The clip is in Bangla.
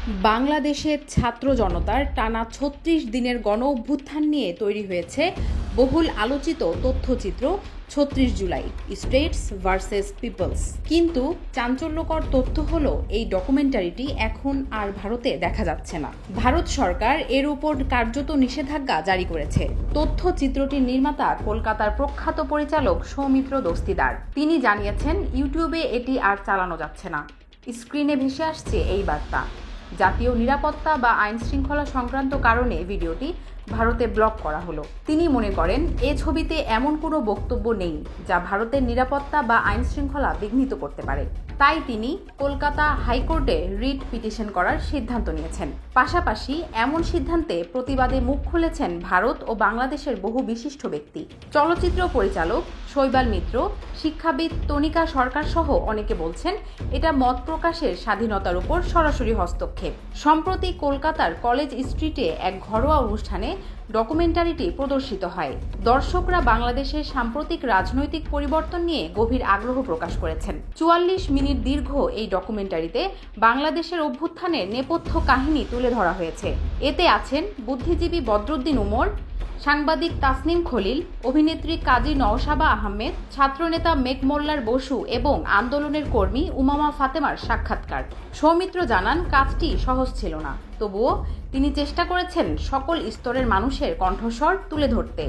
বাংলাদেশের ছাত্র জনতার টানা ৩৬ দিনের গণ অভ্যুত্থান নিয়ে তৈরি হয়েছে বহুল আলোচিত তথ্যচিত্র ৩৬ জুলাই স্টেটস ভার্সেস পিপলস। কিন্তু চাঞ্চল্যকর তথ্য হলো এই ডকুমেন্টারিটি এখন আর ভারতে দেখা যাচ্ছে না। ভারত সরকার এর উপর কার্যত নিষেধাজ্ঞা জারি করেছে। তথ্যচিত্রটির নির্মাতা কলকাতার প্রখ্যাত পরিচালক সৌমিত্র দস্তিদার। তিনি জানিয়েছেন ইউটিউবে এটি আর চালানো যাচ্ছে না। স্ক্রিনে ভেসে আসছে এই বার্তা। জাতীয় নিরাপত্তা বা আইন শৃঙ্খলা সংক্রান্ত কারণে ভিডিওটি ভারতে ব্লক করা হলো। তিনি মনে করেন এ ছবিতে এমন কোনো বক্তব্য নেই যা ভারতের নিরাপত্তা বা আইন শৃঙ্খলা বিঘ্নিত করতে পারে। তাই তিনি কলকাতা হাইকোর্টে রিট পিটিশন করার সিদ্ধান্ত নিয়েছেন। পাশাপাশি এমন সিদ্ধান্তে প্রতিবাদে মুখ খুলেছেন ভারত ও বাংলাদেশের বহু বিশিষ্ট ব্যক্তি। চলচ্চিত্র পরিচালক শৈবাল মিত্র, শিক্ষাবিদ তনিকা সরকার সহ অনেকে বলছেন এটা মত প্রকাশের স্বাধীনতার উপর সরাসরি হস্তক্ষেপ। সম্প্রতি কলকাতার কলেজ স্ট্রিটে এক ঘরোয়া অনুষ্ঠানে ডকুমেন্টারিটি প্রদর্শিত হয়। দর্শকরা বাংলাদেশের সাম্প্রতিক রাজনৈতিক পরিবর্তন নিয়ে গভীর আগ্রহ প্রকাশ করেছেন। ৪৪ মিনিট দীর্ঘ এই ডকুমেন্টারিতে বাংলাদেশের অভ্যুত্থানের নেপথ্য কাহিনী তুলে ধরা হয়েছে। এতে আছেন বুদ্ধিজীবী বদরুদ্দিন উমর, সাংবাদিক তাসনিম খলিল, অভিনেত্রী কাজী নওশাবা আহমেদ, ছাত্রনেতা মেঘ মোল্লার বসু এবং আন্দোলনের কর্মী উমামা ফাতেমার সাক্ষাৎকার। সৌমিত্র জানান কাজটি সহজ ছিল না, তবুও তিনি চেষ্টা করেছেন সকল স্তরের মানুষের কণ্ঠস্বর তুলে ধরতে।